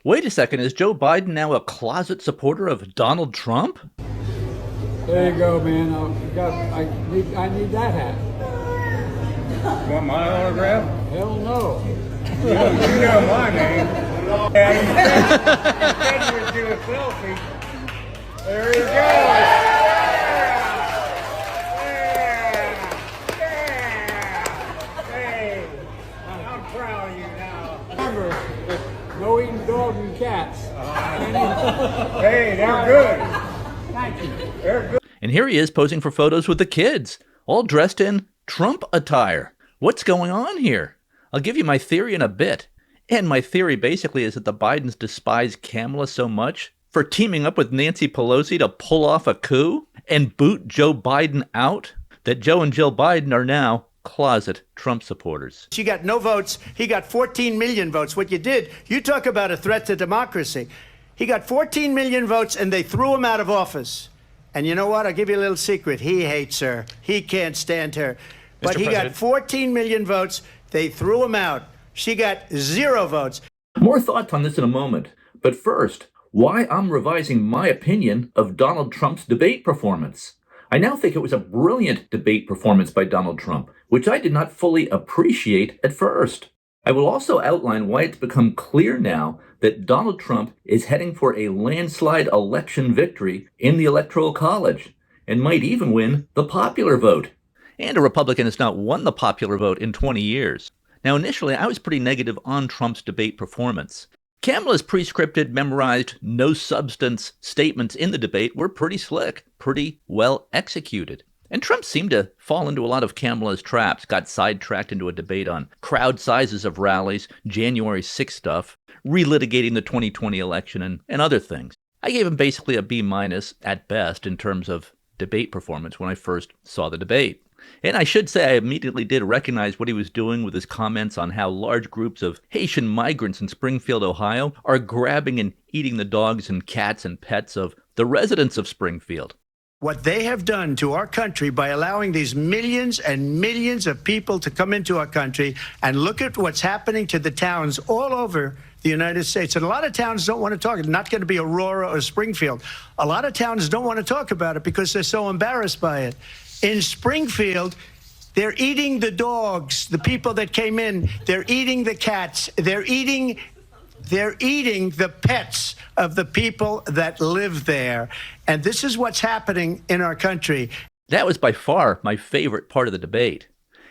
Wait a second, is Joe Biden now a closet supporter of Donald Trump? There you go, man. I need that hat. Want my autograph? Hell no. You know my name. And you do a selfie. There you go. Hey, I'm proud of you now. Remember, no eating dogs and cats. Hey, they're good. Thank you. They're good. And here he is posing for photos with the kids, all dressed in Trump attire. What's going on here? I'll give you my theory in a bit. And my theory basically is that the Bidens despise Kamala so much for teaming up with Nancy Pelosi to pull off a coup and boot Joe Biden out that Joe and Jill Biden are now closet Trump supporters. She got no votes. He got 14 million votes. What you did, you talk about a threat to democracy. He got 14 million votes and they threw him out of office. And you know what? I'll give you a little secret. He hates her. He can't stand her. But he got 14 million votes. They threw him out. She got 0 votes. More thoughts on this in a moment. But first, why I'm revising my opinion of Donald Trump's debate performance. I now think it was a brilliant debate performance by Donald Trump, which I did not fully appreciate at first. I will also outline why it's become clear now that Donald Trump is heading for a landslide election victory in the Electoral College and might even win the popular vote. And a Republican has not won the popular vote in 20 years. Now, initially, I was pretty negative on Trump's debate performance. Kamala's pre-scripted, memorized, no-substance statements in the debate were pretty slick, pretty well executed. And Trump seemed to fall into a lot of Kamala's traps, got sidetracked into a debate on crowd sizes of rallies, January 6th stuff, relitigating the 2020 election, and other things. I gave him basically a B- at best in terms of debate performance when I first saw the debate. And I should say I immediately did recognize what he was doing with his comments on how large groups of Haitian migrants in Springfield, Ohio, are grabbing and eating the dogs and cats and pets of the residents of Springfield. What they have done to our country by allowing these millions and millions of people to come into our country, and look at what's happening to the towns all over the United States. And a lot of towns don't want to talk. It's not going to be Aurora or Springfield. A lot of towns don't want to talk about it because they're so embarrassed by it. In Springfield, they're eating the dogs, the people that came in. They're eating the cats. They're eating the pets of the people that live there. And this is what's happening in our country. That was by far my favorite part of the debate.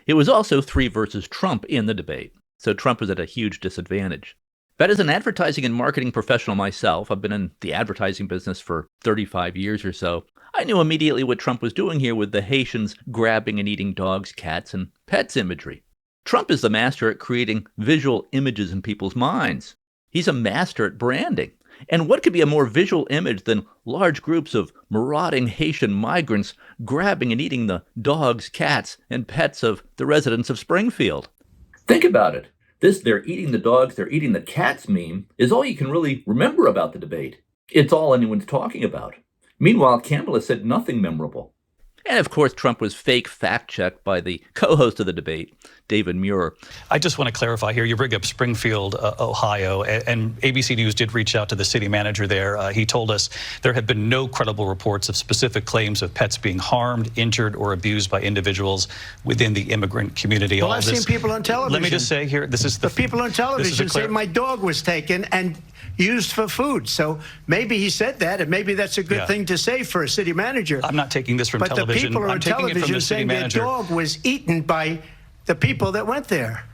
It was also 3 versus Trump in the debate, so Trump was at a huge disadvantage. But as an advertising and marketing professional myself, I've been in the advertising business for 35 years or so, I knew immediately what Trump was doing here with the Haitians grabbing and eating dogs, cats, and pets imagery. Trump is the master at creating visual images in people's minds. He's a master at branding. And what could be a more visual image than large groups of marauding Haitian migrants grabbing and eating the dogs, cats, and pets of the residents of Springfield? Think about it. This "they're eating the dogs, they're eating the cats" meme is all you can really remember about the debate. It's all anyone's talking about. Meanwhile, Kamala said nothing memorable. And of course, Trump was fake fact-checked by the co-host of the debate, David Muir. I just want to clarify here. You bring up Springfield, Ohio, and ABC News did reach out to the city manager there. He told us there have been no credible reports of specific claims of pets being harmed, injured, or abused by individuals within the immigrant community. Well, I've seen people on television. Let me just say here, this is the people on television say my dog was taken and used for food. So maybe he said that, and maybe that's a good thing to say for a city manager. I'm not taking this from television. But the people on television saying their dog was eaten by the people that went there.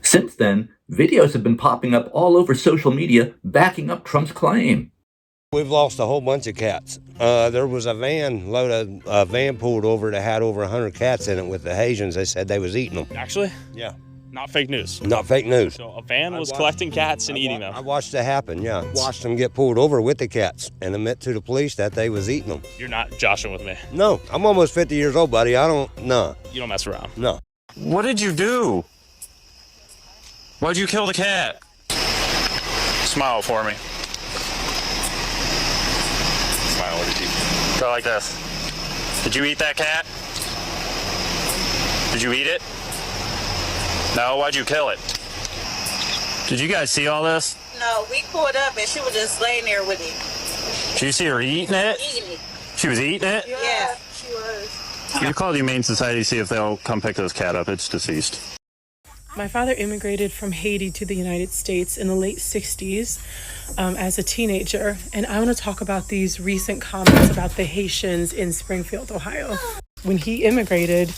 Since then, videos have been popping up all over social media backing up Trump's claim. We've lost a whole bunch of cats. There was a van pulled over that had over 100 cats in it with the Haitians. They said they was eating them. Actually? Yeah. Not fake news. Not fake news. So a van was collecting cats and eating them. I watched it happen, yeah. Watched them get pulled over with the cats and admit to the police that they was eating them. You're not joshing with me. No, I'm almost 50 years old, buddy. No. You don't mess around. No. What did you do? Why'd you kill the cat? Smile for me. Smile, what did you? Go like this. Did you eat that cat? Did you eat it? No, why'd you kill it? Did you guys see all this? No, No, we pulled up and she was just laying there with it. Did you see her eating it? Eating it. She was eating it? Yeah, she was. You call the Humane Society, see if they'll come pick this cat up. It's deceased. My father immigrated from Haiti to the United States in the late 60s as a teenager. And I want to talk about these recent comments about the Haitians in Springfield, Ohio. When he immigrated,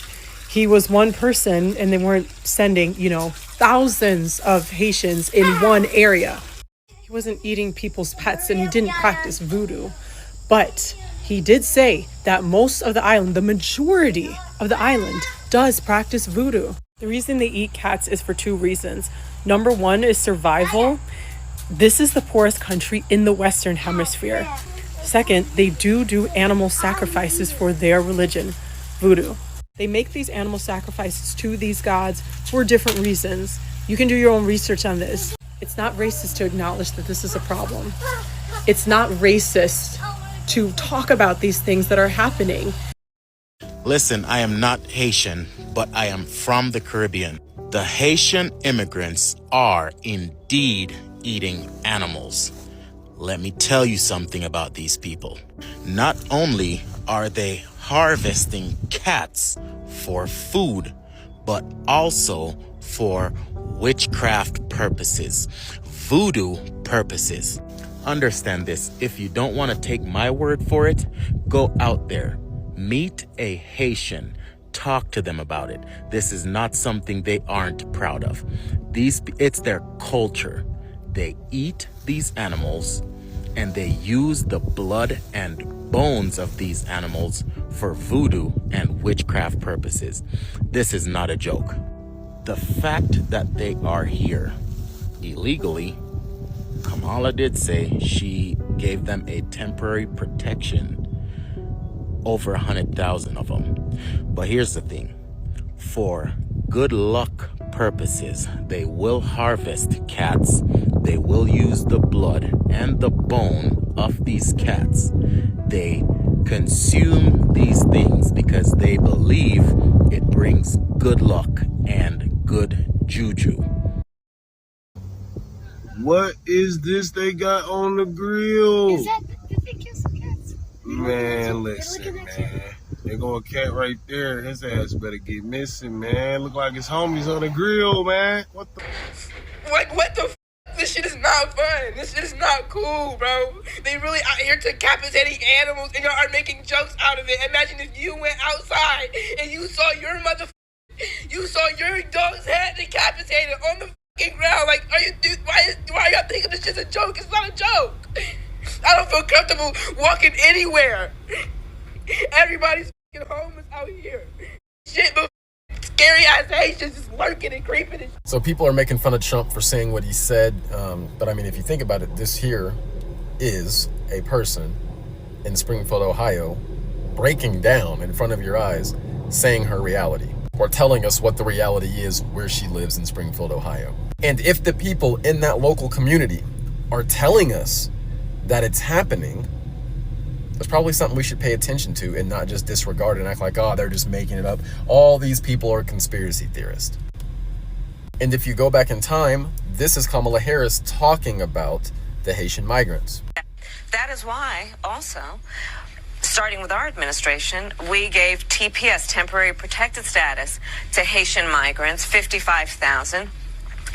he was one person and they weren't sending, thousands of Haitians in one area. He wasn't eating people's pets and he didn't practice voodoo. But he did say that most of the island, the majority of the island, does practice voodoo. The reason they eat cats is for two reasons. Number one is survival. This is the poorest country in the Western Hemisphere. Second, they do animal sacrifices for their religion, voodoo. They make these animal sacrifices to these gods for different reasons. You can do your own research on this. It's not racist to acknowledge that this is a problem. It's not racist to talk about these things that are happening. Listen, I am not Haitian, but I am from the Caribbean. The Haitian immigrants are indeed eating animals. Let me tell you something about these people. Not only are they harvesting cats for food, but also for witchcraft purposes, voodoo purposes. Understand this. If you don't want to take my word for it, go out there. Meet a Haitian. Talk to them about it. This is not something they aren't proud of. It's their culture. They eat these animals and they use the blood and bones of these animals for voodoo and witchcraft purposes. This is not a joke. The fact that they are here illegally, Kamala did say she gave them a temporary protection, over 100,000 of them. But here's the thing. For good luck purposes, they will harvest cats. They will use the blood and the bone of these cats. They consume these things because they believe it brings good luck and good juju. What is this they got on the grill? Is that the thing kills the cats? Man, listen, man. There go a cat right there. His ass better get missing, man. Look like his homies on the grill, man. What the? What the f? This shit is not fun. This shit is not cool, bro. They really out here decapitating animals and y'all are making jokes out of it. Imagine if you went outside and you saw your dog's head decapitated on the fucking ground. Like, why are y'all thinking this shit's a joke? It's not a joke. I don't feel comfortable walking anywhere. Everybody's fucking homeless out here. Shit, but scary ass Haitians just lurking and creeping. So people are making fun of Trump for saying what he said. But I mean, if you think about it, this here is a person in Springfield, Ohio, breaking down in front of your eyes, saying her reality, or telling us what the reality is where she lives in Springfield, Ohio. And if the people in that local community are telling us that it's happening, that's probably something we should pay attention to and not just disregard and act like, oh, they're just making it up. All these people are conspiracy theorists. And if you go back in time, this is Kamala Harris talking about the Haitian migrants. That is why also, starting with our administration, we gave TPS, temporary protected status, to Haitian migrants, 55,000.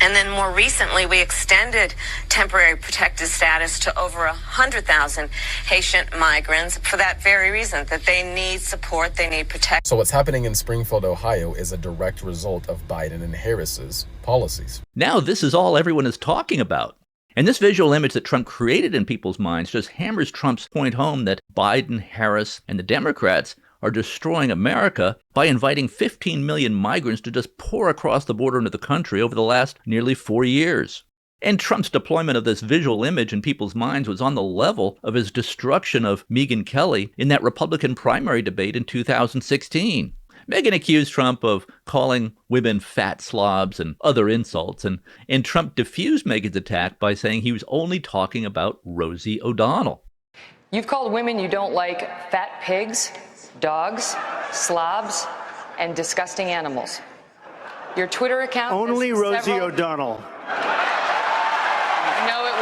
And then more recently, we extended temporary protected status to over 100,000 Haitian migrants for that very reason, that they need support, they need protection. So what's happening in Springfield, Ohio is a direct result of Biden and Harris's policies. Now this is all everyone is talking about. And this visual image that Trump created in people's minds just hammers Trump's point home that Biden, Harris, and the Democrats are destroying America by inviting 15 million migrants to just pour across the border into the country over the last nearly 4 years. And Trump's deployment of this visual image in people's minds was on the level of his destruction of Megyn Kelly in that Republican primary debate in 2016. Megyn accused Trump of calling women fat slobs and other insults, and Trump diffused Megyn's attack by saying he was only talking about Rosie O'Donnell. You've called women you don't like fat pigs, dogs, slobs, and disgusting animals. Your Twitter account... Only Rosie O'Donnell. No, it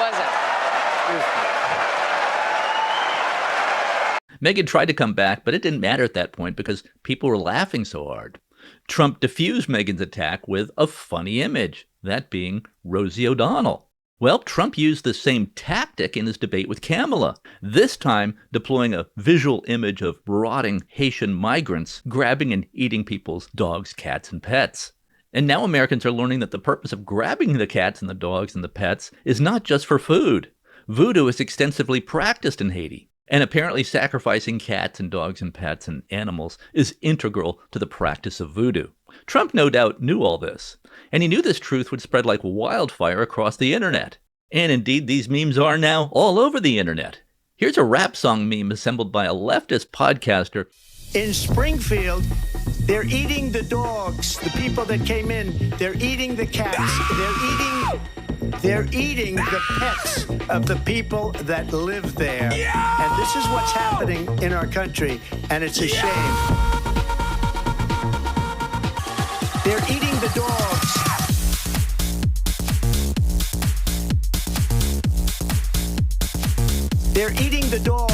Megyn tried to come back, but it didn't matter at that point because people were laughing so hard. Trump diffused Megyn's attack with a funny image, that being Rosie O'Donnell. Well, Trump used the same tactic in his debate with Kamala, this time deploying a visual image of marauding Haitian migrants grabbing and eating people's dogs, cats, and pets. And now Americans are learning that the purpose of grabbing the cats and the dogs and the pets is not just for food. Voodoo is extensively practiced in Haiti, and apparently sacrificing cats and dogs and pets and animals is integral to the practice of voodoo. Trump no doubt knew all this, and he knew this truth would spread like wildfire across the internet. And indeed, these memes are now all over the internet. Here's a rap song meme assembled by a leftist podcaster. In Springfield, they're eating the dogs, the people that came in. They're eating the cats. They're eating the pets of the people that live there. And this is what's happening in our country, and it's a shame. They're eating the dogs. They're eating the dogs.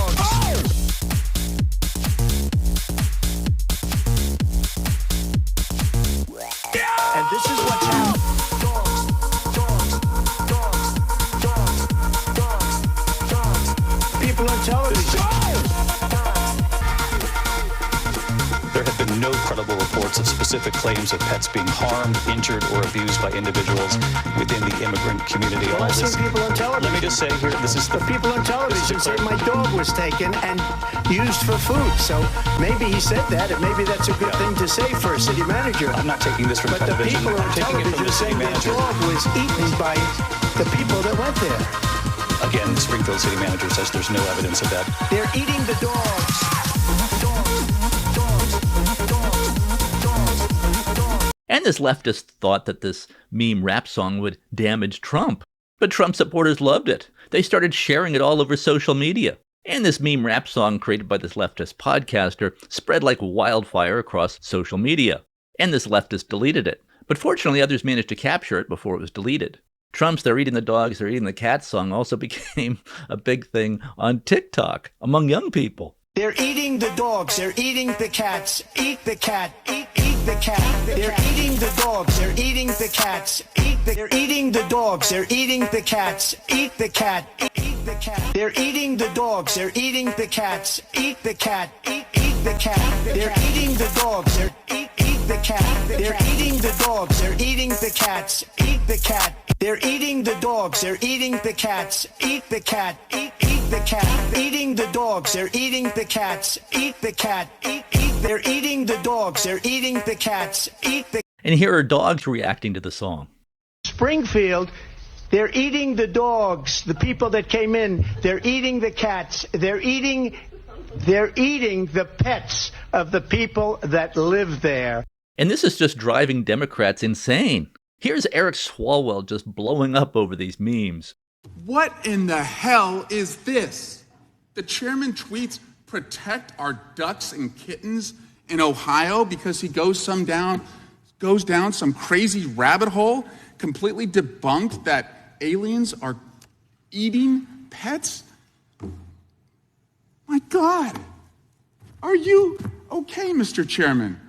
And this is what's happening. Dogs. People on television. There have been no credible reports of specific claims of pets being harmed, injured, or abused by individuals within the immigrant community. Well, I've seen people on television. Let me just say here, this is the people on television say my dog was taken and used for food. So maybe he said that, and maybe that's a good thing to say for a city manager. I'm not taking this from but television. But the people on television saying their dog was eaten by the people that went there. Again, the Springfield city manager says there's no evidence of that. They're eating the dogs. And this leftist thought that this meme rap song would damage Trump. But Trump supporters loved it. They started sharing it all over social media. And this meme rap song created by this leftist podcaster spread like wildfire across social media. And this leftist deleted it. But fortunately, others managed to capture it before it was deleted. Trump's "They're eating the dogs, they're eating the cats" song also became a big thing on TikTok among young people. They're eating the dogs, they're eating the cats. Eat the cat, eat the cat. They're eating the dogs, they're eating the cats. They're eating the dogs, they're eating the cats. Eat the cat, eat the cat. They're eating the dogs, they're eating the cats. Eat the cat, eat the cat. They're eating the dogs, they're eat the cat. They're eating the dogs, they're eating the cats. Eat the cat. They're eating the dogs, they're eating the cats. Eat the cat, eat the cat. Eating the dogs, they're eating the cats. Eat the cat, eat. They're eating the dogs, they're eating the cats. Eat the. And here are dogs reacting to the song. Springfield, they're eating the dogs, the people that came in. They're eating the cats. They're eating the pets of the people that live there. And this is just driving Democrats insane. Here's Eric Swalwell just blowing up over these memes. What in the hell is this? The chairman tweets, "Protect our ducks and kittens in Ohio," because he goes down some crazy rabbit hole, completely debunked that aliens are eating pets. My God, are you okay, Mr. Chairman?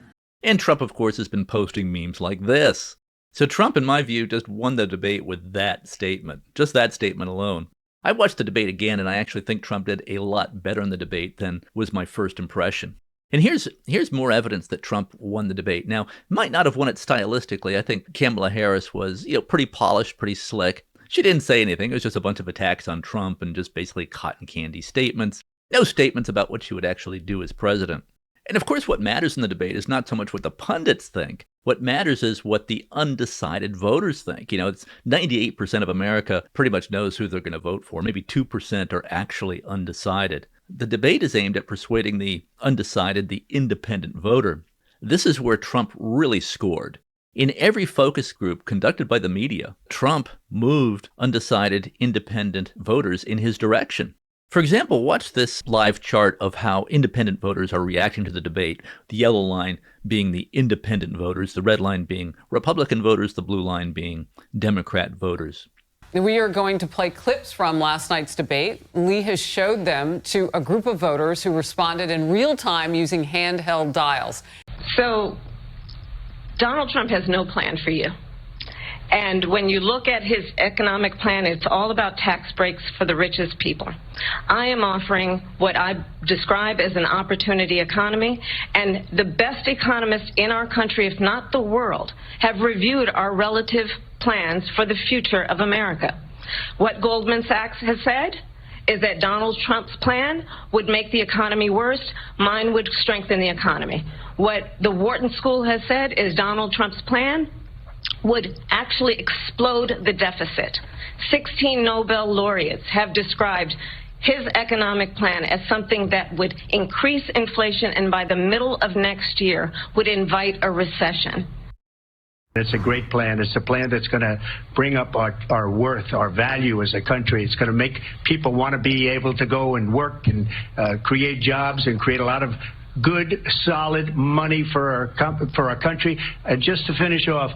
And Trump, of course, has been posting memes like this. So Trump, in my view, just won the debate with that statement, just that statement alone. I watched the debate again, and I actually think Trump did a lot better in the debate than was my first impression. And here's more evidence that Trump won the debate. Now, might not have won it stylistically. I think Kamala Harris was, pretty polished, pretty slick. She didn't say anything. It was just a bunch of attacks on Trump and just basically cotton candy statements. No statements about what she would actually do as president. And of course, what matters in the debate is not so much what the pundits think. What matters is what the undecided voters think. It's 98% of America pretty much knows who they're going to vote for. Maybe 2% are actually undecided. The debate is aimed at persuading the undecided, the independent voter. This is where Trump really scored. In every focus group conducted by the media, Trump moved undecided, independent voters in his direction. For example, watch this live chart of how independent voters are reacting to the debate, the yellow line being the independent voters, the red line being Republican voters, the blue line being Democrat voters. We are going to play clips from last night's debate. Lee has showed them to a group of voters who responded in real time using handheld dials. So Donald Trump has no plan for you. And when you look at his economic plan, it's all about tax breaks for the richest people. I am offering what I describe as an opportunity economy, and the best economists in our country, if not the world, have reviewed our relative plans for the future of America. What Goldman Sachs has said is that Donald Trump's plan would make the economy worse, mine would strengthen the economy. What the Wharton School has said is Donald Trump's plan would actually explode the deficit. 16 Nobel laureates have described his economic plan as something that would increase inflation and by the middle of next year would invite a recession. It's a great plan. It's a plan that's going to bring up our worth, our value as a country. It's going to make people want to be able to go and work and create jobs and create a lot of good, solid money for our country. And just to finish off,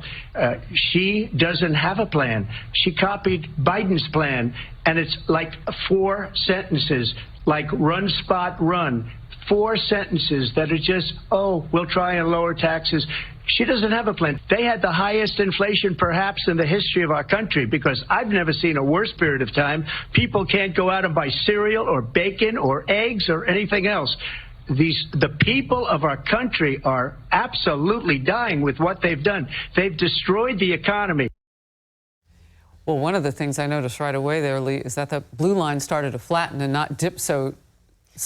she doesn't have a plan. She copied Biden's plan, and it's like 4 sentences, like run, spot, run. 4 sentences that are just, oh, we'll try and lower taxes. She doesn't have a plan. They had the highest inflation perhaps in the history of our country, because I've never seen a worse period of time. People can't go out and buy cereal or bacon or eggs or anything else. The people of our country are absolutely dying with what they've done. They've destroyed the economy. Well, one of the things I noticed right away there, Lee, is that the blue line started to flatten and not dip so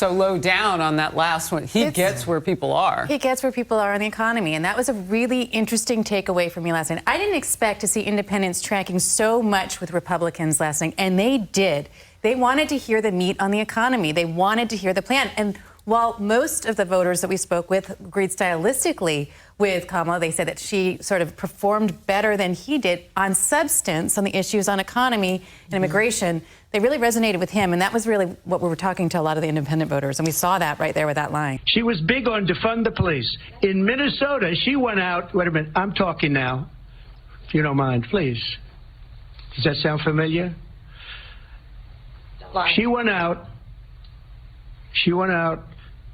low down on that last one. He gets where people are. He gets where people are in the economy. And that was a really interesting takeaway for me last night. I didn't expect to see independents tracking so much with Republicans last night, and they did. They wanted to hear the meat on the economy. They wanted to hear the plan. And while most of the voters that we spoke with agreed stylistically with Kamala, they said that she sort of performed better than he did on substance, on the issues on economy and immigration. They really resonated with him, and that was really what we were talking to a lot of the independent voters, and we saw that right there with that line. She was big on defund the police. In Minnesota, she went out, wait a minute, I'm talking now, if you don't mind, please. Does that sound familiar? She went out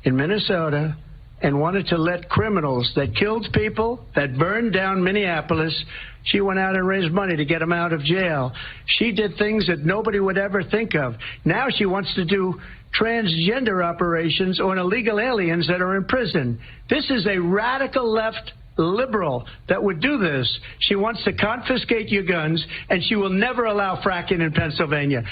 in Minnesota and wanted to let criminals that killed people, that burned down Minneapolis, she went out and raised money to get them out of jail. She did things that nobody would ever think of. Now she wants to do transgender operations on illegal aliens that are in prison. This is a radical left liberal that would do this. She wants to confiscate your guns, and she will never allow fracking in Pennsylvania.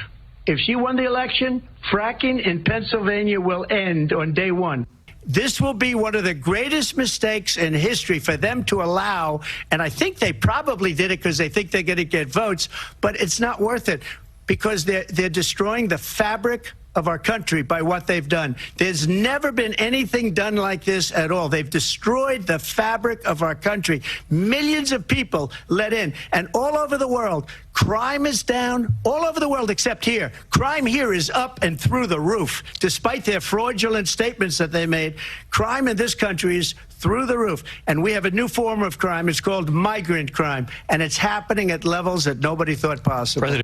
If she won the election, fracking in Pennsylvania will end on day one. This will be one of the greatest mistakes in history for them to allow, and I think they probably did it because they think they're going to get votes, but it's not worth it because they're destroying the fabric of our country by what they've done. There's never been anything done like this at all. They've destroyed the fabric of our country. Millions of people let in, and all over the world, crime is down all over the world except here. Crime here is up and through the roof. Despite their fraudulent statements that they made, crime in this country is through the roof. And we have a new form of crime. It's called migrant crime, and it's happening at levels that nobody thought possible.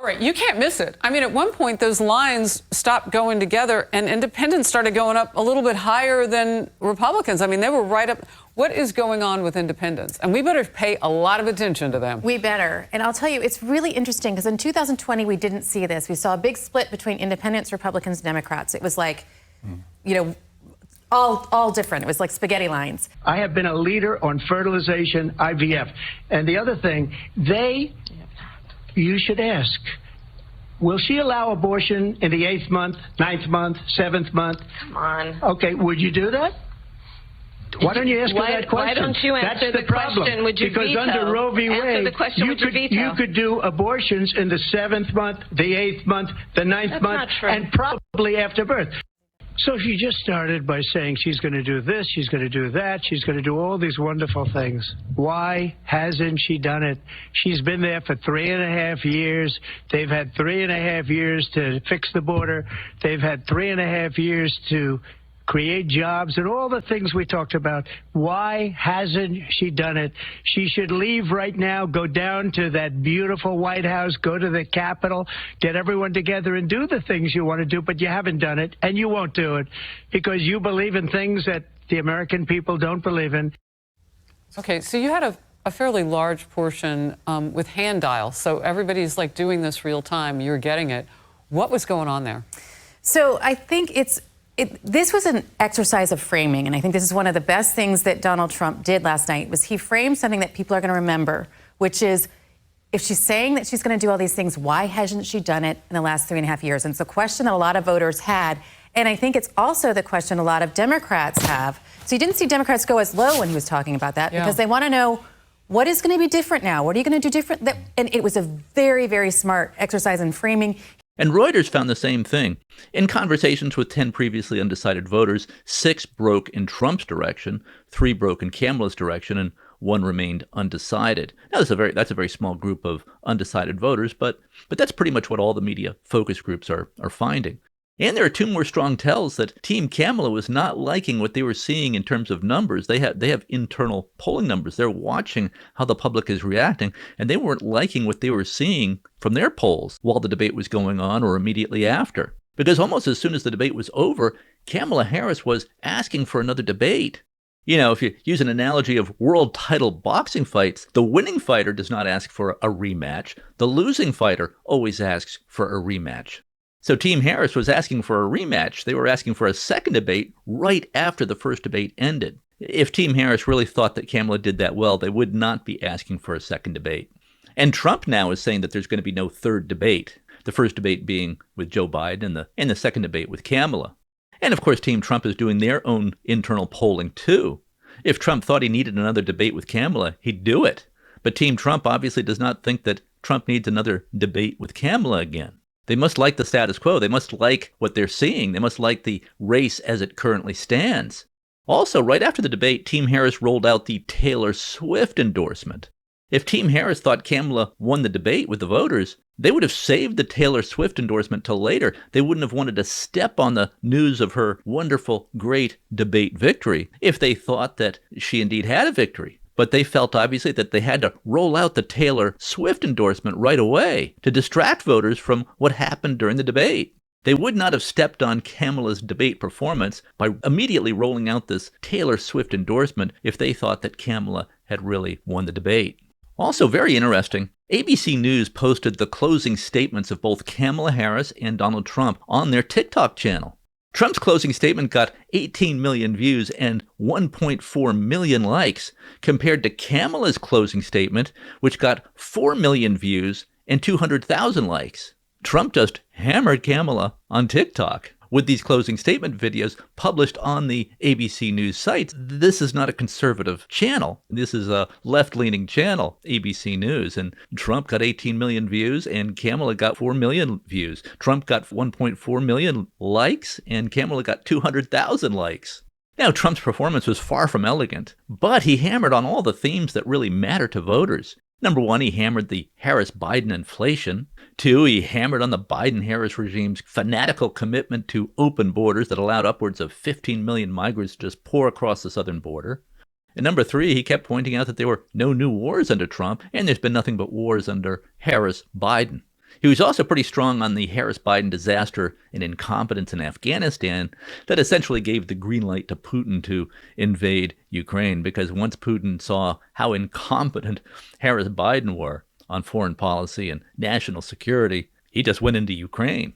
All right, you can't miss it. I mean, at one point, those lines stopped going together, and independents started going up a little bit higher than Republicans. I mean, they were right up. What is going on with independents? And we better pay a lot of attention to them. We better. And I'll tell you, it's really interesting, because in 2020, we didn't see this. We saw a big split between independents, Republicans, Democrats. It was like, you know, all different. It was like spaghetti lines. I have been a leader on fertilization, IVF. And the other thing, you should ask, will she allow abortion in the 8th month, 9th month, 7th month? Come on. Okay, would you do that? Why don't you ask her that question? Why don't you answer That's the question? Would you because veto? under Roe v. Wade, you could do abortions in the 7th month, the 8th month, the 9th month, and probably after birth. So she just started by saying she's going to do this, she's going to do that, she's going to do all these wonderful things. Why hasn't she done it? She's been there for 3.5 years. They've had 3.5 years to fix the border. They've had 3.5 years to create jobs, and all the things we talked about. Why hasn't she done it? She should leave right now, go down to that beautiful White House, go to the Capitol, get everyone together and do the things you want to do, but you haven't done it, and you won't do it because you believe in things that the American people don't believe in. Okay, so you had a fairly large portion with hand dial, so everybody's like doing this real time, you're getting it. What was going on there? So I think this was an exercise of framing, and I think this is one of the best things that Donald Trump did last night, was he framed something that people are going to remember, which is, if she's saying that she's going to do all these things, why hasn't she done it in the last 3.5 years? And it's a question that a lot of voters had, and I think it's also the question a lot of Democrats have. So you didn't see Democrats go as low when he was talking about that, because they want to know, what is going to be different now? What are you going to do different? And it was a very, very smart exercise in framing. And Reuters found the same thing. In conversations with 10 previously undecided voters, 6 broke in Trump's direction, 3 broke in Kamala's direction, and 1 remained undecided. Now, that's a very small group of undecided voters, but that's pretty much what all the media focus groups are finding. And there are 2 more strong tells that Team Kamala was not liking what they were seeing in terms of numbers. They have internal polling numbers. They're watching how the public is reacting, and they weren't liking what they were seeing from their polls while the debate was going on or immediately after. Because almost as soon as the debate was over, Kamala Harris was asking for another debate. You know, if you use an analogy of world title boxing fights, the winning fighter does not ask for a rematch. The losing fighter always asks for a rematch. So Team Harris was asking for a rematch. They were asking for a second debate right after the first debate ended. If Team Harris really thought that Kamala did that well, they would not be asking for a second debate. And Trump now is saying that there's going to be no third debate, the first debate being with Joe Biden and the second debate with Kamala. And of course, Team Trump is doing their own internal polling too. If Trump thought he needed another debate with Kamala, he'd do it. But Team Trump obviously does not think that Trump needs another debate with Kamala again. They must like the status quo. They must like what they're seeing. They must like the race as it currently stands. Also, right after the debate, Team Harris rolled out the Taylor Swift endorsement. If Team Harris thought Kamala won the debate with the voters, they would have saved the Taylor Swift endorsement till later. They wouldn't have wanted to step on the news of her wonderful, great debate victory if they thought that she indeed had a victory. But they felt, obviously, that they had to roll out the Taylor Swift endorsement right away to distract voters from what happened during the debate. They would not have stepped on Kamala's debate performance by immediately rolling out this Taylor Swift endorsement if they thought that Kamala had really won the debate. Also very interesting, ABC News posted the closing statements of both Kamala Harris and Donald Trump on their TikTok channel. Trump's closing statement got 18 million views and 1.4 million likes, compared to Kamala's closing statement, which got 4 million views and 200,000 likes. Trump just hammered Kamala on TikTok with these closing statement videos published on the ABC News sites. This is not a conservative channel. This is a left-leaning channel, ABC News. And Trump got 18 million views and Kamala got 4 million views. Trump got 1.4 million likes and Kamala got 200,000 likes. Now, Trump's performance was far from elegant, but he hammered on all the themes that really matter to voters. Number 1, he hammered the Harris-Biden inflation. 2, he hammered on the Biden-Harris regime's fanatical commitment to open borders that allowed upwards of 15 million migrants to just pour across the southern border. And number 3, he kept pointing out that there were no new wars under Trump, and there's been nothing but wars under Harris-Biden. He was also pretty strong on the Harris-Biden disaster and incompetence in Afghanistan that essentially gave the green light to Putin to invade Ukraine, because once Putin saw how incompetent Harris-Biden were on foreign policy and national security, he just went into Ukraine.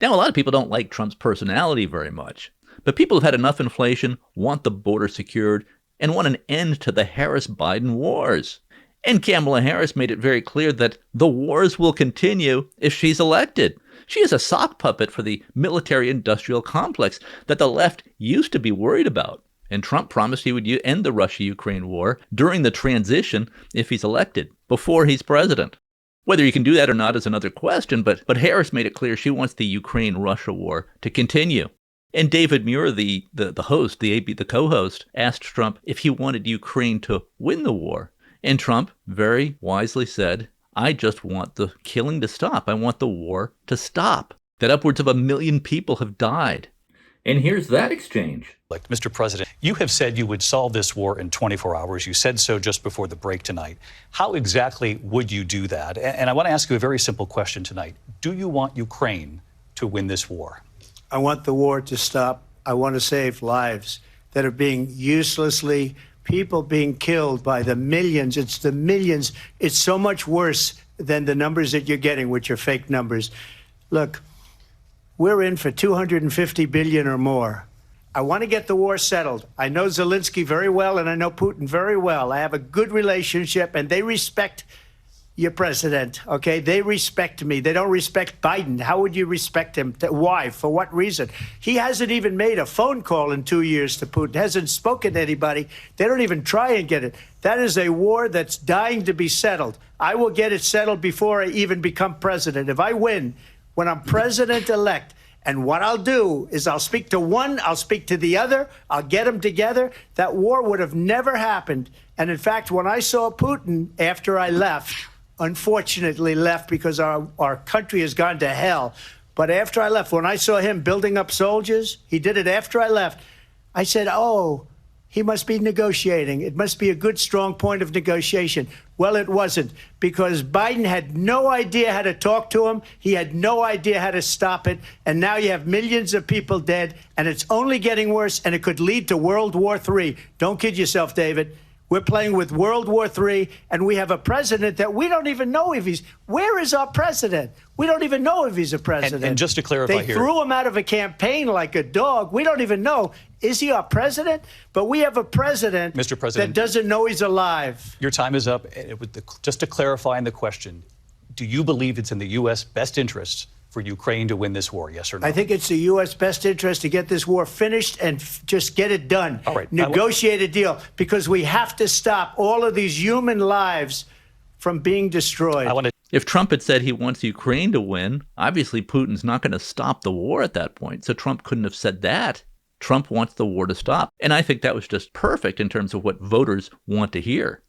Now, a lot of people don't like Trump's personality very much, but people have had enough inflation, want the border secured, and want an end to the Harris-Biden wars. And Kamala Harris made it very clear that the wars will continue if she's elected. She is a sock puppet for the military-industrial complex that the left used to be worried about. And Trump promised he would end the Russia-Ukraine war during the transition if he's elected, before he's president. Whether he can do that or not is another question, but Harris made it clear she wants the Ukraine-Russia war to continue. And David Muir, the host, the co-host, asked Trump if he wanted Ukraine to win the war. And Trump very wisely said, I just want the killing to stop. I want the war to stop. That upwards of 1 million people have died. And here's that exchange. Like, Mr. President, you have said you would solve this war in 24 hours. You said so just before the break tonight. How exactly would you do that? And I want to ask you a very simple question tonight. Do you want Ukraine to win this war? I want the war to stop. I want to save lives that are being uselessly, people being killed by the millions. It's the millions. It's so much worse than the numbers that you're getting, which are fake numbers. Look, we're in for 250 billion or more. I want to get the war settled. I know Zelensky very well, and I know Putin very well. I have a good relationship, and they respect your president, okay? They respect me. They don't respect Biden. How would you respect him? Why? For what reason? He hasn't even made a phone call in 2 years to Putin, hasn't spoken to anybody. They don't even try and get it. That is a war that's dying to be settled. I will get it settled before I even become president. If I win, when I'm president-elect, and what I'll do is I'll speak to one, I'll speak to the other, I'll get them together. That war would have never happened. And in fact, when I saw Putin after I left, unfortunately left because our country has gone to hell. But after I left, when I saw him building up soldiers, he did it after I left. I said, oh, he must be negotiating. It must be a good, strong point of negotiation. Well, it wasn't, because Biden had no idea how to talk to him. He had no idea how to stop it. And now you have millions of people dead, and it's only getting worse, and it could lead to World War III. Don't kid yourself, David. We're playing with World War III, and we have a president that we don't even know if he's... Where is our president? We don't even know if he's a president. And just to clarify they here... threw him out of a campaign like a dog. We don't even know. Is he our president? But we have a president, Mr. President, that doesn't know he's alive. Your time is up. Just to clarify in the question, do you believe it's in the U.S. best interests for Ukraine to win this war, yes or no? I think it's the U.S. best interest to get this war finished and just get it done. All right. Negotiate a deal, because we have to stop all of these human lives from being destroyed. If Trump had said he wants Ukraine to win, obviously Putin's not going to stop the war at that point. So Trump couldn't have said that. Trump wants the war to stop. And I think that was just perfect in terms of what voters want to hear.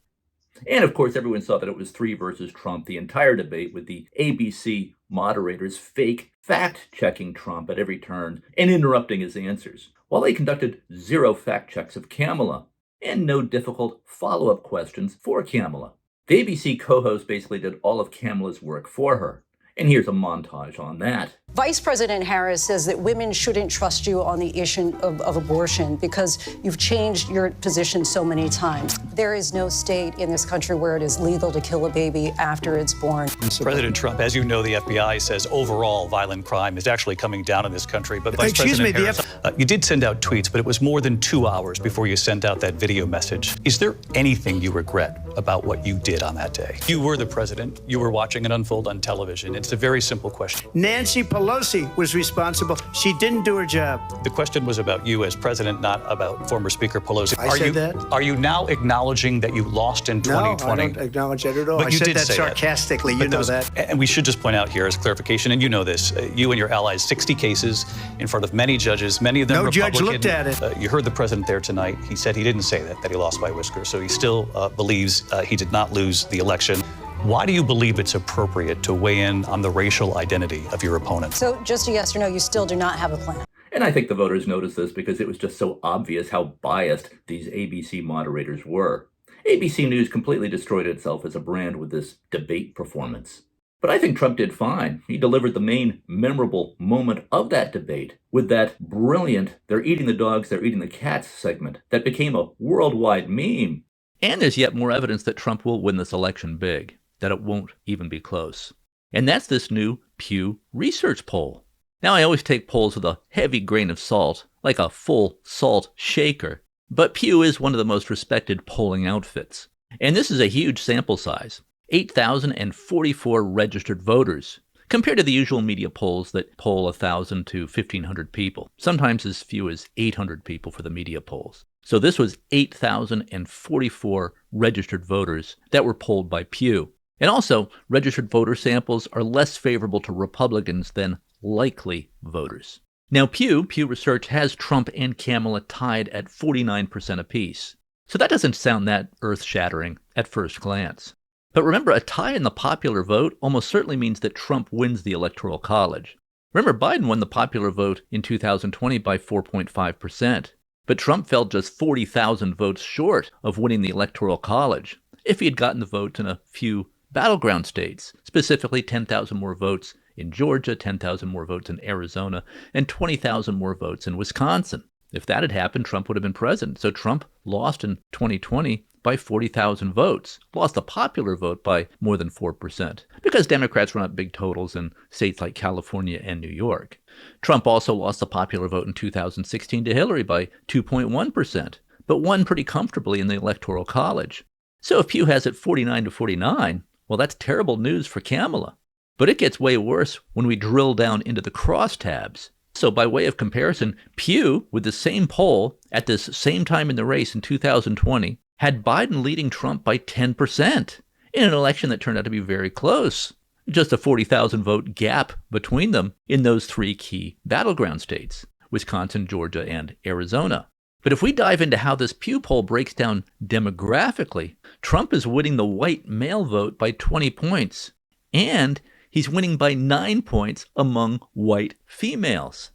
And of course, everyone saw that it was 3 versus Trump the entire debate, with the ABC moderators fake fact-checking Trump at every turn and interrupting his answers, while they conducted 0 fact-checks of Kamala and no difficult follow-up questions for Kamala. The ABC co-host basically did all of Kamala's work for her. And here's a montage on that. Vice President Harris says that women shouldn't trust you on the issue of abortion because you've changed your position so many times. There is no state in this country where it is legal to kill a baby after it's born. President Trump, as you know, the FBI says overall violent crime is actually coming down in this country. But Vice President Harris, you did send out tweets, but it was more than 2 hours before you sent out that video message. Is there anything you regret about what you did on that day? You were the president. You were watching it unfold on television. It's a very simple question. Nancy Pelosi was responsible. She didn't do her job. The question was about you as president, not about former Speaker Pelosi. I said that. Are you now acknowledging that you lost in 2020? No, I don't acknowledge that at all. But I you said did that say sarcastically. You know that. And we should just point out here as clarification, and you know this, you and your allies, 60 cases in front of many judges, many of them Republican. No judge looked at it. You heard the president there tonight. He said he didn't say that he lost by whiskers. So he still believes he did not lose the election. Why do you believe it's appropriate to weigh in on the racial identity of your opponent? So just a yes or no, you still do not have a plan. And I think the voters noticed this because it was just so obvious how biased these ABC moderators were. ABC News completely destroyed itself as a brand with this debate performance. But I think Trump did fine. He delivered the main memorable moment of that debate with that brilliant "they're eating the dogs, they're eating the cats" segment that became a worldwide meme. And there's yet more evidence that Trump will win this election big, that it won't even be close. And that's this new Pew Research poll. Now, I always take polls with a heavy grain of salt, like a full salt shaker. But Pew is one of the most respected polling outfits. And this is a huge sample size, 8,044 registered voters, compared to the usual media polls that poll 1,000 to 1,500 people, sometimes as few as 800 people for the media polls. So this was 8,044 registered voters that were polled by Pew. And also, registered voter samples are less favorable to Republicans than likely voters. Now, Pew Research has Trump and Kamala tied at 49% apiece. So that doesn't sound that earth-shattering at first glance. But remember, a tie in the popular vote almost certainly means that Trump wins the Electoral College. Remember, Biden won the popular vote in 2020 by 4.5%, but Trump fell just 40,000 votes short of winning the Electoral College if he had gotten the vote in a few battleground states, specifically 10,000 more votes in Georgia, 10,000 more votes in Arizona, and 20,000 more votes in Wisconsin. If that had happened, Trump would have been president. So Trump lost in 2020 by 40,000 votes, lost the popular vote by more than 4%, because Democrats run up big totals in states like California and New York. Trump also lost the popular vote in 2016 to Hillary by 2.1%, but won pretty comfortably in the Electoral College. So if Pew has it 49-49, well, that's terrible news for Kamala. But it gets way worse when we drill down into the crosstabs. So by way of comparison, Pew, with the same poll at this same time in the race in 2020, had Biden leading Trump by 10% in an election that turned out to be very close. Just a 40,000 vote gap between them in those three key battleground states, Wisconsin, Georgia, and Arizona. But if we dive into how this Pew poll breaks down demographically, Trump is winning the white male vote by 20 points, and he's winning by 9 points among white females.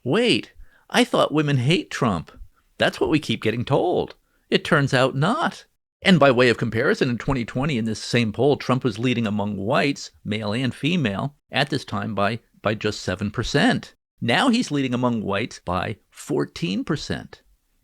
Wait, I thought women hate Trump. That's what we keep getting told. It turns out not. And by way of comparison, in 2020, in this same poll, Trump was leading among whites, male and female, at this time by just 7%. Now he's leading among whites by 14%,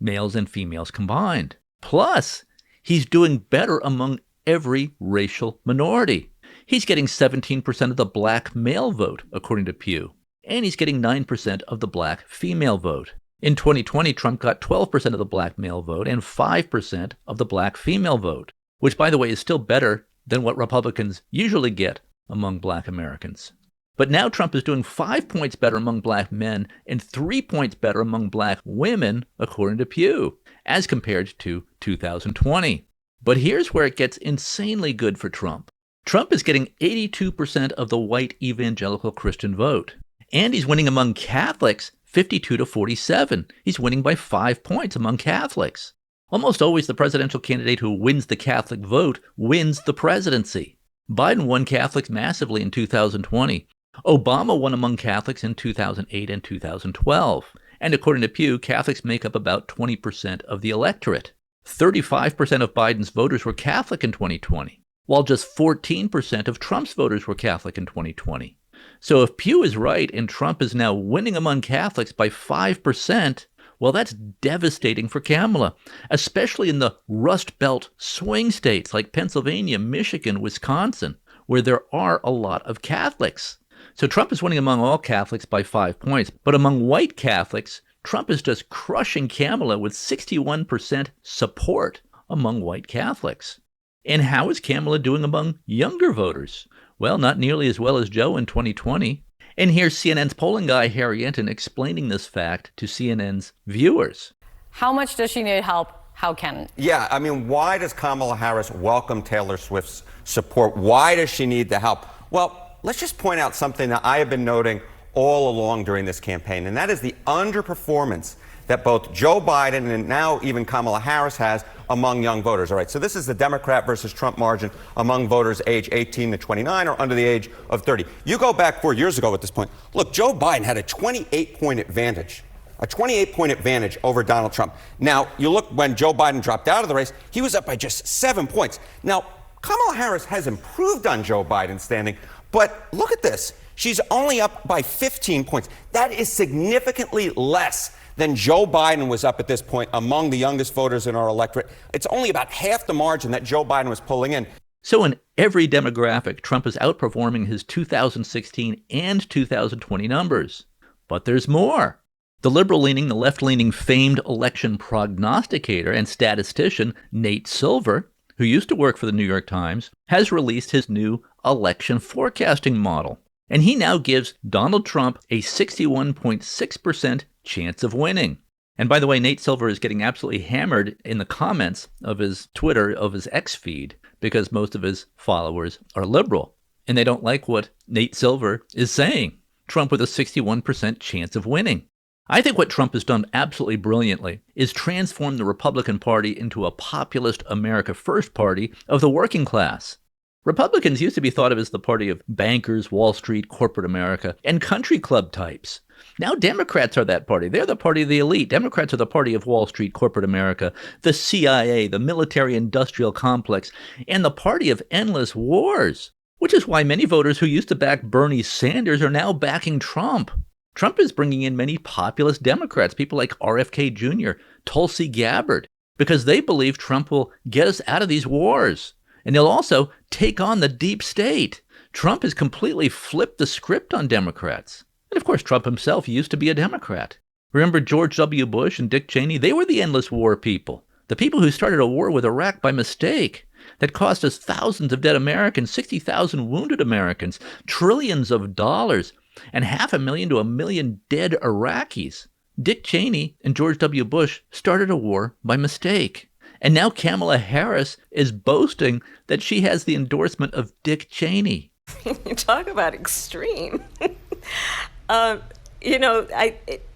males and females combined. Plus, he's doing better among every racial minority. He's getting 17% of the black male vote, according to Pew, and he's getting 9% of the black female vote. In 2020, Trump got 12% of the black male vote and 5% of the black female vote, which, by the way, is still better than what Republicans usually get among black Americans. But now Trump is doing 5 points better among black men and 3 points better among black women, according to Pew, as compared to 2020. But here's where it gets insanely good for Trump. Trump is getting 82% of the white evangelical Christian vote, and he's winning among Catholics 52-47. He's winning by 5 points among Catholics. Almost always the presidential candidate who wins the Catholic vote wins the presidency. Biden won Catholics massively in 2020. Obama won among Catholics in 2008 and 2012. And according to Pew, Catholics make up about 20% of the electorate. 35% of Biden's voters were Catholic in 2020, while just 14% of Trump's voters were Catholic in 2020. So if Pew is right and Trump is now winning among Catholics by 5%, well, that's devastating for Kamala, especially in the Rust Belt swing states like Pennsylvania, Michigan, Wisconsin, where there are a lot of Catholics. So Trump is winning among all Catholics by 5 points, but among white Catholics, Trump is just crushing Kamala with 61% support among white Catholics. And how is Kamala doing among younger voters? Well, not nearly as well as Joe in 2020. And here's CNN's polling guy, Harry Enton, explaining this fact to CNN's viewers. How much does she need help? How can? Yeah, I mean, why does Kamala Harris welcome Taylor Swift's support? Why does she need the help? Well, let's just point out something that I have been noting all along during this campaign, and that is the underperformance that both Joe Biden and now even Kamala Harris has among young voters. All right, so this is the Democrat versus Trump margin among voters age 18 to 29 or under the age of 30. You go back 4 years ago at this point. Look, Joe Biden had a 28-point advantage. A 28-point advantage over Donald Trump. Now, you look when Joe Biden dropped out of the race, he was up by just 7 points. Now, Kamala Harris has improved on Joe Biden's standing, but look at this. She's only up by 15 points. That is significantly less than Joe Biden was up at this point among the youngest voters in our electorate. It's only about half the margin that Joe Biden was pulling in. So in every demographic, Trump is outperforming his 2016 and 2020 numbers. But there's more. The liberal-leaning, the left-leaning famed election prognosticator and statistician Nate Silver, who used to work for the New York Times, has released his new election forecasting model. And he now gives Donald Trump a 61.6% chance of winning. And by the way, Nate Silver is getting absolutely hammered in the comments of his Twitter, of his X feed, because most of his followers are liberal. And they don't like what Nate Silver is saying. Trump with a 61% chance of winning. I think what Trump has done absolutely brilliantly is transform the Republican Party into a populist America First party of the working class. Republicans used to be thought of as the party of bankers, Wall Street, corporate America, and country club types. Now Democrats are that party. They're the party of the elite. Democrats are the party of Wall Street, corporate America, the CIA, the military-industrial complex, and the party of endless wars, which is why many voters who used to back Bernie Sanders are now backing Trump. Trump is bringing in many populist Democrats, people like RFK Jr., Tulsi Gabbard, because they believe Trump will get us out of these wars. And he'll also take on the deep state. Trump has completely flipped the script on Democrats. And of course, Trump himself used to be a Democrat. Remember George W. Bush and Dick Cheney? They were the endless war people. The people who started a war with Iraq by mistake that cost us thousands of dead Americans, 60,000 wounded Americans, trillions of dollars, and 500,000 to 1 million dead Iraqis. Dick Cheney and George W. Bush started a war by mistake. And now Kamala Harris is boasting that she has the endorsement of Dick Cheney. You talk about extreme.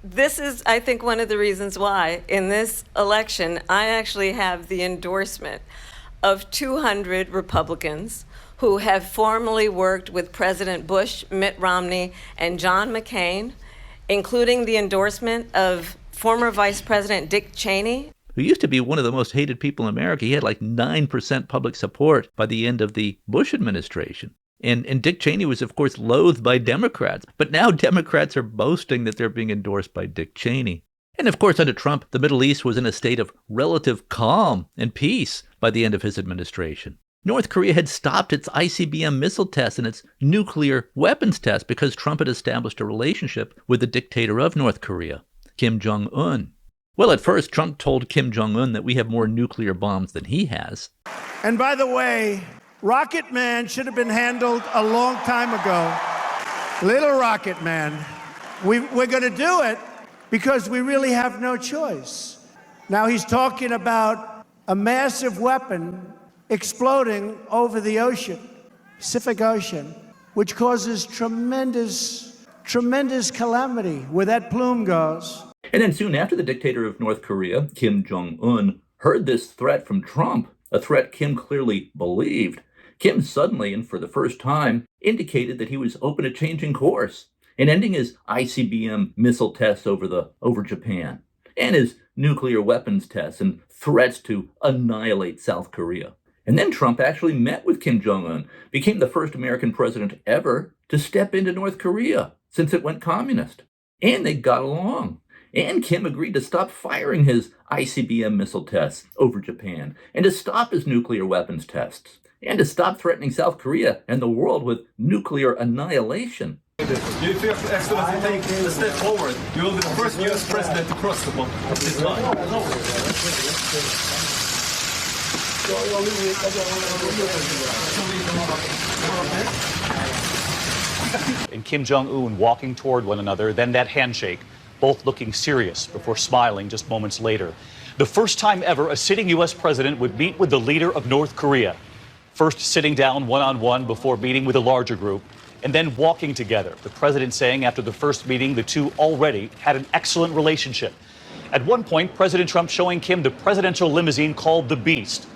This is, I think, one of the reasons why in this election, I actually have the endorsement of 200 Republicans who have formerly worked with President Bush, Mitt Romney, and John McCain, including the endorsement of former Vice President Dick Cheney, who used to be one of the most hated people in America. He had like 9% public support by the end of the Bush administration. And Dick Cheney was, of course, loathed by Democrats. But now Democrats are boasting that they're being endorsed by Dick Cheney. And of course, under Trump, the Middle East was in a state of relative calm and peace by the end of his administration. North Korea had stopped its ICBM missile test and its nuclear weapons test because Trump had established a relationship with the dictator of North Korea, Kim Jong-un. Well, at first, Trump told Kim Jong-un that we have more nuclear bombs than he has. And by the way, Rocket Man should have been handled a long time ago. Little Rocket Man. We're going to do it because we really have no choice. Now he's talking about a massive weapon exploding over the ocean, Pacific Ocean, which causes tremendous calamity where that plume goes. And then soon after the dictator of North Korea, Kim Jong-un, heard this threat from Trump, a threat Kim clearly believed, Kim suddenly, and for the first time, indicated that he was open to changing course and ending his ICBM missile tests over Japan and his nuclear weapons tests and threats to annihilate South Korea. And then Trump actually met with Kim Jong-un, became the first American president ever to step into North Korea since it went communist. And they got along. And Kim agreed to stop firing his ICBM missile tests over Japan and to stop his nuclear weapons tests and to stop threatening South Korea and the world with nuclear annihilation. If Your Excellency take a step forward, you will be the first U.S. president to cross this line. And Kim Jong-un walking toward one another, then that handshake, both looking serious before smiling just moments later. The first time ever a sitting U.S. president would meet with the leader of North Korea. First sitting down one-on-one before meeting with a larger group, and then walking together. The president saying after the first meeting, the two already had an excellent relationship. At one point, President Trump showing Kim the presidential limousine called the Beast.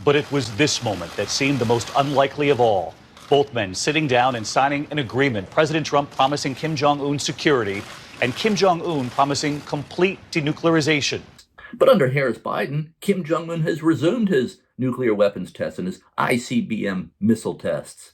But it was this moment that seemed the most unlikely of all. Both men sitting down and signing an agreement. President Trump promising Kim Jong-un security and Kim Jong-un promising complete denuclearization. But under Harris-Biden, Kim Jong-un has resumed his nuclear weapons tests and his ICBM missile tests.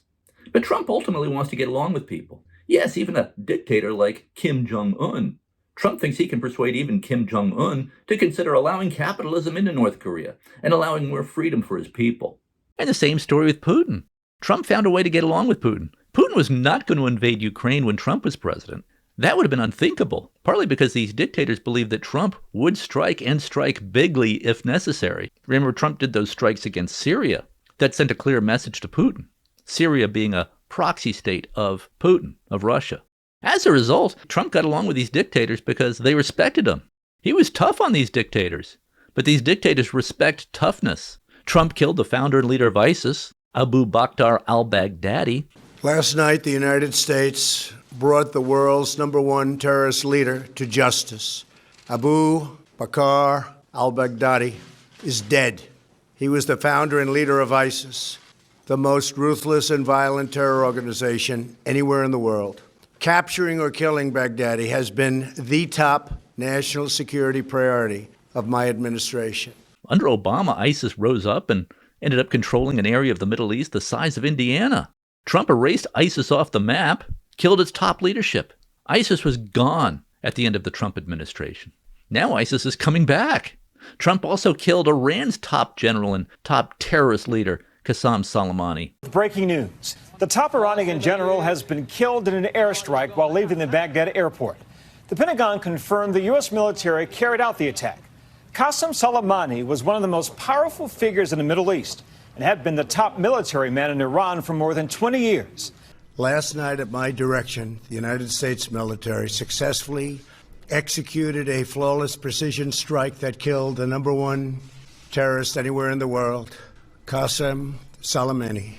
But Trump ultimately wants to get along with people. Yes, even a dictator like Kim Jong-un. Trump thinks he can persuade even Kim Jong-un to consider allowing capitalism into North Korea and allowing more freedom for his people. And the same story with Putin. Trump found a way to get along with Putin. Putin was not going to invade Ukraine when Trump was president. That would have been unthinkable, partly because these dictators believed that Trump would strike and strike bigly if necessary. Remember, Trump did those strikes against Syria. That sent a clear message to Putin, Syria being a proxy state of Putin, of Russia. As a result, Trump got along with these dictators because they respected him. He was tough on these dictators, but these dictators respect toughness. Trump killed the founder and leader of ISIS, Abu Bakr al-Baghdadi. Last night, the United States brought the world's #1 terrorist leader to justice. Abu Bakr al-Baghdadi is dead. He was the founder and leader of ISIS. the most ruthless and violent terror organization anywhere in the world. Capturing or killing Baghdadi has been the top national security priority of my administration. Under Obama, ISIS rose up and ended up controlling an area of the Middle East the size of Indiana. Trump erased ISIS off the map, killed its top leadership. ISIS was gone at the end of the Trump administration. Now ISIS is coming back. Trump also killed Iran's top general and top terrorist leader, Qasem Soleimani. Breaking news. The top Iranian general has been killed in an airstrike while leaving the Baghdad airport. The Pentagon confirmed the U.S. military carried out the attack. Qasem Soleimani was one of the most powerful figures in the Middle East and had been the top military man in Iran for more than 20 years. Last night, at my direction, the United States military successfully executed a flawless precision strike that killed the number one terrorist anywhere in the world, Qasem Soleimani.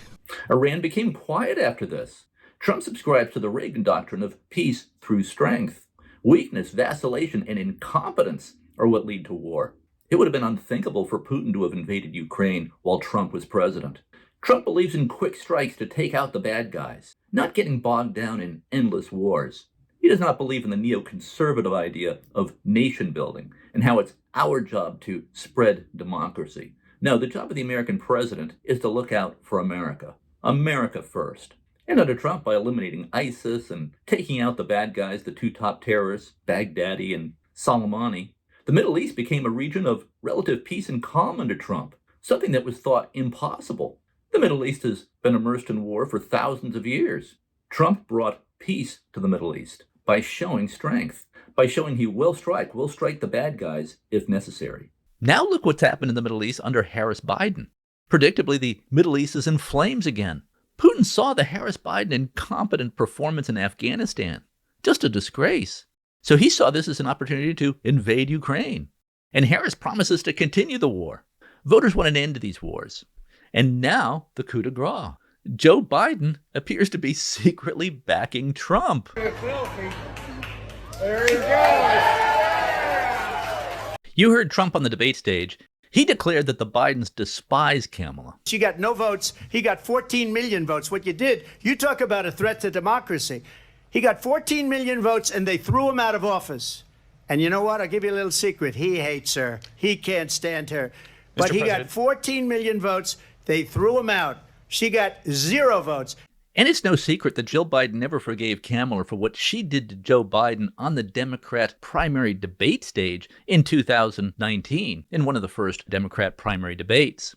Iran became quiet after this. Trump subscribes to the Reagan doctrine of peace through strength. Weakness, vacillation, and incompetence are what lead to war. It would have been unthinkable for Putin to have invaded Ukraine while Trump was president. Trump believes in quick strikes to take out the bad guys, not getting bogged down in endless wars. He does not believe in the neoconservative idea of nation building and how it's our job to spread democracy. No, the job of the American president is to look out for America. America first. And under Trump, by eliminating ISIS and taking out the bad guys, the two top terrorists, Baghdadi and Soleimani, the Middle East became a region of relative peace and calm under Trump, something that was thought impossible. The Middle East has been immersed in war for thousands of years. Trump brought peace to the Middle East by showing strength, by showing he will strike the bad guys if necessary. Now look what's happened in the Middle East under Harris-Biden. Predictably, the Middle East is in flames again. Putin saw the Harris-Biden incompetent performance in Afghanistan. Just a disgrace. So he saw this as an opportunity to invade Ukraine. And Harris promises to continue the war. Voters want an end to these wars. And now the coup de grace. Joe Biden appears to be secretly backing Trump. There he goes. You heard Trump on the debate stage. He declared that the Bidens despise Kamala. She got no votes. He got 14 million votes. What you did, you talk about a threat to democracy. He got 14 million votes and they threw him out of office. And you know what? I'll give you a little secret. He hates her. He can't stand her. But he got 14 million votes. They threw him out. She got 0 votes. And it's no secret that Jill Biden never forgave Kamala for what she did to Joe Biden on the Democrat primary debate stage in 2019, in one of the first Democrat primary debates.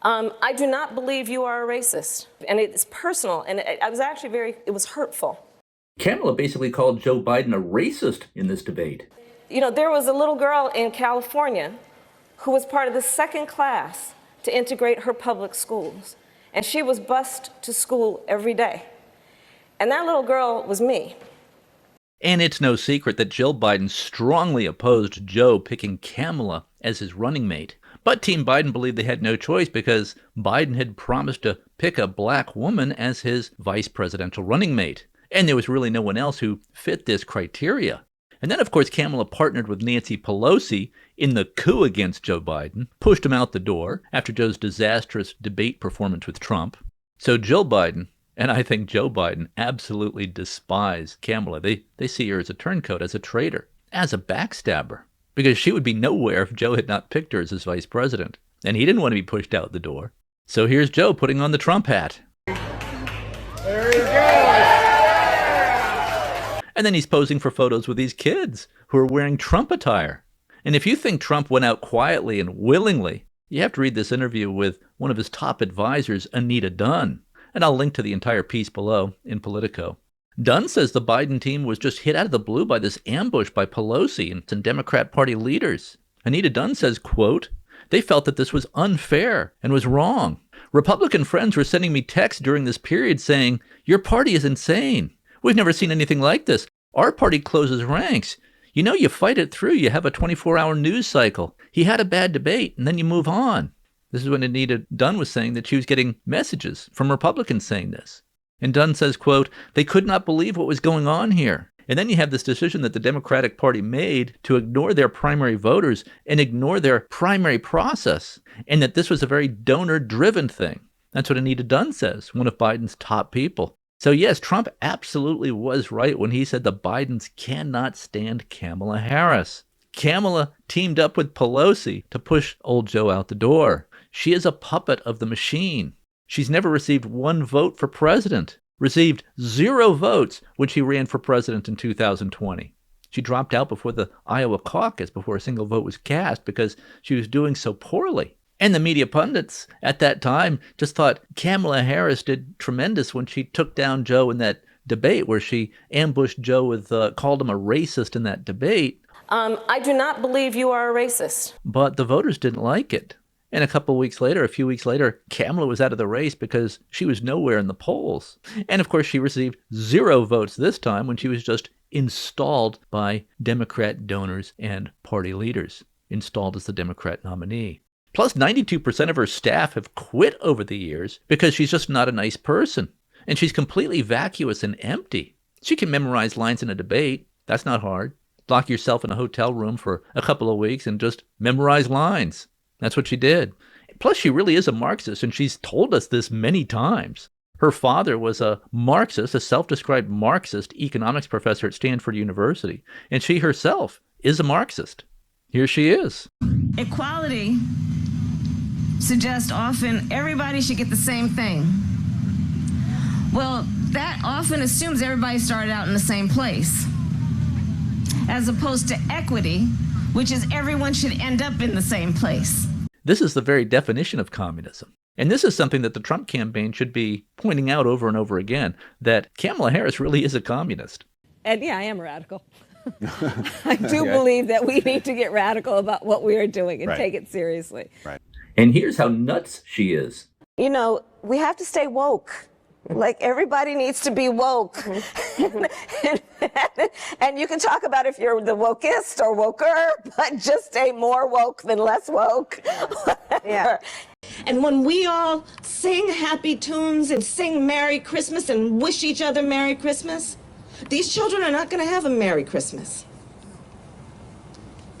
I do not believe you are a racist. And it's personal. And I was actually it was hurtful. Kamala basically called Joe Biden a racist in this debate. You know, there was a little girl in California who was part of the second class to integrate her public schools. And she was bused to school every day. And that little girl was me. And it's no secret that Jill Biden strongly opposed Joe picking Kamala as his running mate. But Team Biden believed they had no choice because Biden had promised to pick a black woman as his vice presidential running mate. And there was really no one else who fit this criteria. And then, of course, Kamala partnered with Nancy Pelosi in the coup against Joe Biden, pushed him out the door after Joe's disastrous debate performance with Trump. So Jill Biden, and I think Joe Biden, absolutely despise Kamala. They see her as a turncoat, as a traitor, as a backstabber, because she would be nowhere if Joe had not picked her as his vice president. And he didn't want to be pushed out the door. So here's Joe putting on the Trump hat. There he goes. And then he's posing for photos with these kids who are wearing Trump attire. And if you think Trump went out quietly and willingly, you have to read this interview with one of his top advisors, Anita Dunn. And I'll link to the entire piece below in Politico. Dunn says the Biden team was just hit out of the blue by this ambush by Pelosi and some Democrat Party leaders. Anita Dunn says, quote, "They felt that this was unfair and was wrong. Republican friends were sending me texts during this period saying, 'Your party is insane. We've never seen anything like this. Our party closes ranks. You know, you fight it through. You have a 24-hour news cycle. He had a bad debate, and then you move on.'" This is when Anita Dunn was saying that she was getting messages from Republicans saying this. And Dunn says, quote, "They could not believe what was going on here." And then you have this decision that the Democratic Party made to ignore their primary voters and ignore their primary process, and that this was a very donor-driven thing. That's what Anita Dunn says, one of Biden's top people. So yes, Trump absolutely was right when he said the Bidens cannot stand Kamala Harris. Kamala teamed up with Pelosi to push old Joe out the door. She is a puppet of the machine. She's never received one vote for president, received 0 votes when she ran for president in 2020. She dropped out before the Iowa caucus, before a single vote was cast, because she was doing so poorly. And the media pundits at that time just thought Kamala Harris did tremendous when she took down Joe in that debate where she ambushed Joe with, called him a racist in that debate. I do not believe you are a racist. But the voters didn't like it. And a few weeks later, Kamala was out of the race because she was nowhere in the polls. And of course, she received 0 votes this time when she was just installed by Democrat donors and party leaders, installed as the Democrat nominee. Plus, 92% of her staff have quit over the years because she's just not a nice person. And she's completely vacuous and empty. She can memorize lines in a debate. That's not hard. Lock yourself in a hotel room for a couple of weeks and just memorize lines. That's what she did. Plus, she really is a Marxist, and she's told us this many times. Her father was a Marxist, a self-described Marxist economics professor at Stanford University, and she herself is a Marxist. Here she is. Equality suggests often everybody should get the same thing. Well, that often assumes everybody started out in the same place, as opposed to equity, which is everyone should end up in the same place. This is the very definition of communism. And this is something that the Trump campaign should be pointing out over and over again, that Kamala Harris really is a communist. And yeah, I am a radical. I do believe that we need to get radical about what we are doing and take it seriously. Right. And here's how nuts she is. You know, we have to stay woke. Like, everybody needs to be woke. And you can talk about if you're the wokest or woker, but just stay more woke than less woke. Yeah. And when we all sing happy tunes and sing Merry Christmas and wish each other Merry Christmas, these children are not going to have a Merry Christmas.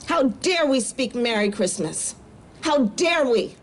How dare we speak Merry Christmas? How dare we?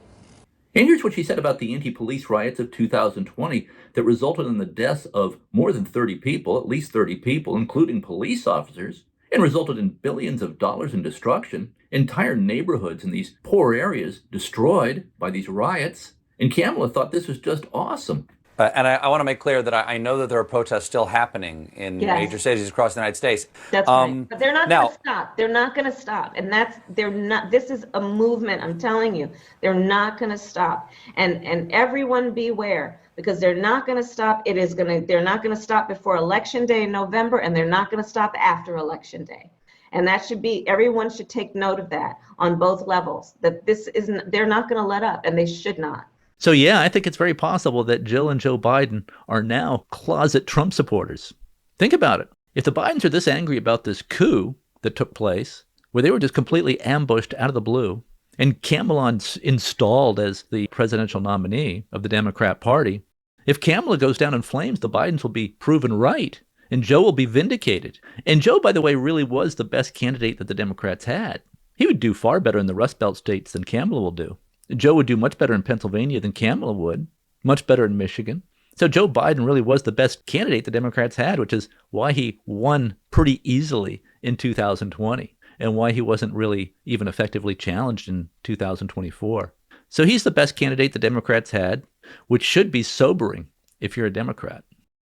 And here's what she said about the anti-police riots of 2020 that resulted in the deaths of more than 30 people, at least 30 people, including police officers, and resulted in billions of dollars in destruction, entire neighborhoods in these poor areas destroyed by these riots. And Kamala thought this was just awesome. And I want to make clear that I know that there are protests still happening in major cities across the United States. That's right. But they're not going to stop. They're not going to stop. And they're not, this is a movement, I'm telling you. They're not going to stop. And everyone beware, because they're not going to stop. They're not going to stop before Election Day in November, and they're not going to stop after Election Day. And that should be, everyone should take note of that on both levels, that they're not going to let up, and they should not. So yeah, I think it's very possible that Jill and Joe Biden are now closet Trump supporters. Think about it. If the Bidens are this angry about this coup that took place, where they were just completely ambushed out of the blue, and Kamala installed as the presidential nominee of the Democrat Party, if Kamala goes down in flames, the Bidens will be proven right, and Joe will be vindicated. And Joe, by the way, really was the best candidate that the Democrats had. He would do far better in the Rust Belt states than Kamala will do. Joe would do much better in Pennsylvania than Kamala would, much better in Michigan. So Joe Biden really was the best candidate the Democrats had, which is why he won pretty easily in 2020 and why he wasn't really even effectively challenged in 2024. So he's the best candidate the Democrats had, which should be sobering if you're a Democrat.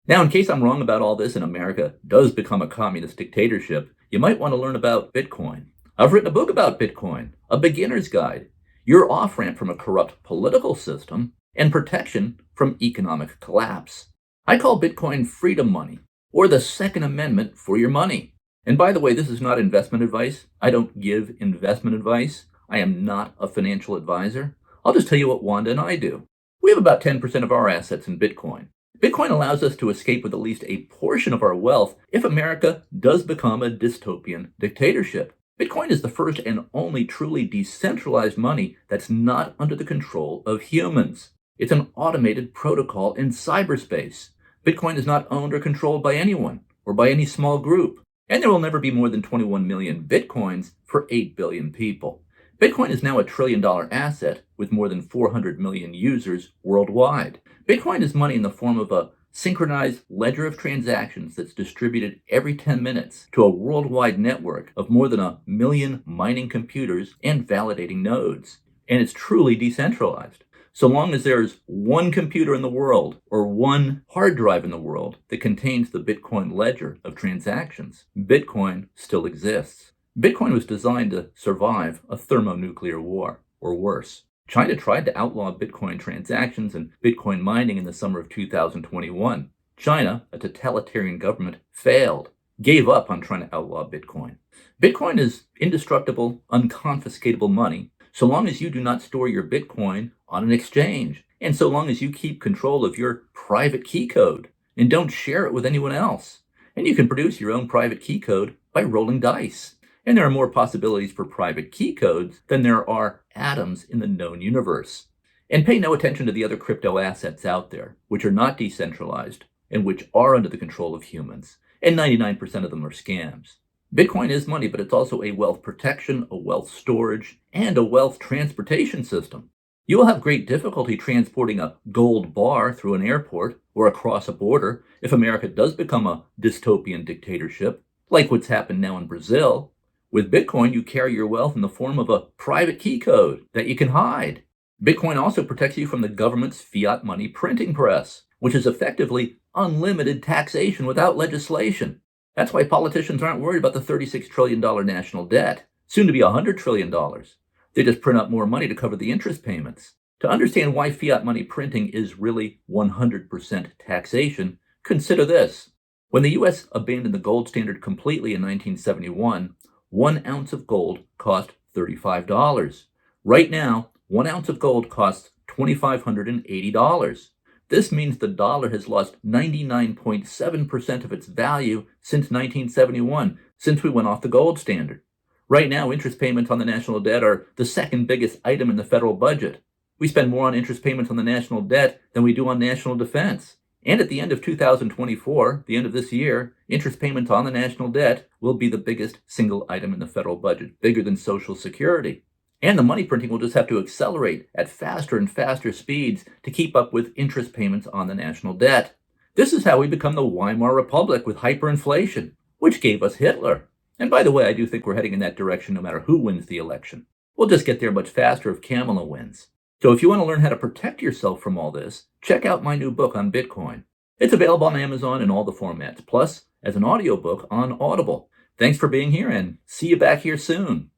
Now, in case I'm wrong about all this and America does become a communist dictatorship, you might want to learn about Bitcoin. I've written a book about Bitcoin, a beginner's guide. Your off-ramp from a corrupt political system and protection from economic collapse. I call Bitcoin freedom money, or the Second Amendment for your money. And by the way, this is not investment advice. I don't give investment advice. I am not a financial advisor. I'll just tell you what Wanda and I do. We have about 10% of our assets in Bitcoin. Bitcoin allows us to escape with at least a portion of our wealth if America does become a dystopian dictatorship. Bitcoin is the first and only truly decentralized money that's not under the control of humans. It's an automated protocol in cyberspace. Bitcoin is not owned or controlled by anyone or by any small group. And there will never be more than 21 million Bitcoins for 8 billion people. Bitcoin is now a $1 trillion asset with more than 400 million users worldwide. Bitcoin is money in the form of a synchronized ledger of transactions that's distributed every 10 minutes to a worldwide network of more than 1 million mining computers and validating nodes. And it's truly decentralized. So long as there's one computer in the world or one hard drive in the world that contains the Bitcoin ledger of transactions, Bitcoin still exists. Bitcoin was designed to survive a thermonuclear war, or worse. China tried to outlaw Bitcoin transactions and Bitcoin mining in the summer of 2021. China, a totalitarian government, failed, gave up on trying to outlaw Bitcoin. Bitcoin is indestructible, unconfiscatable money, so long as you do not store your Bitcoin on an exchange, and so long as you keep control of your private key code and don't share it with anyone else. And you can produce your own private key code by rolling dice. And there are more possibilities for private key codes than there are atoms in the known universe. And pay no attention to the other crypto assets out there, which are not decentralized and which are under the control of humans. And 99% of them are scams. Bitcoin is money, but it's also a wealth protection, a wealth storage, and a wealth transportation system. You will have great difficulty transporting a gold bar through an airport or across a border if America does become a dystopian dictatorship, like what's happened now in Brazil. With Bitcoin, you carry your wealth in the form of a private key code that you can hide. Bitcoin also protects you from the government's fiat money printing press, which is effectively unlimited taxation without legislation. That's why politicians aren't worried about the $36 trillion national debt, soon to be $100 trillion. They just print up more money to cover the interest payments. To understand why fiat money printing is really 100% taxation, consider this. When the U.S. abandoned the gold standard completely in 1971, 1 ounce of gold cost $35. Right now, 1 ounce of gold costs $2,580. This means the dollar has lost 99.7% of its value since 1971, since we went off the gold standard. Right now, interest payments on the national debt are the second biggest item in the federal budget. We spend more on interest payments on the national debt than we do on national defense. And at the end of 2024, the end of this year, interest payments on the national debt will be the biggest single item in the federal budget, bigger than Social Security. And the money printing will just have to accelerate at faster and faster speeds to keep up with interest payments on the national debt. This is how we become the Weimar Republic with hyperinflation, which gave us Hitler. And by the way, I do think we're heading in that direction no matter who wins the election. We'll just get there much faster if Kamala wins. So if you want to learn how to protect yourself from all this, check out my new book on Bitcoin. It's available on Amazon in all the formats, plus as an audiobook on Audible. Thanks for being here and see you back here soon.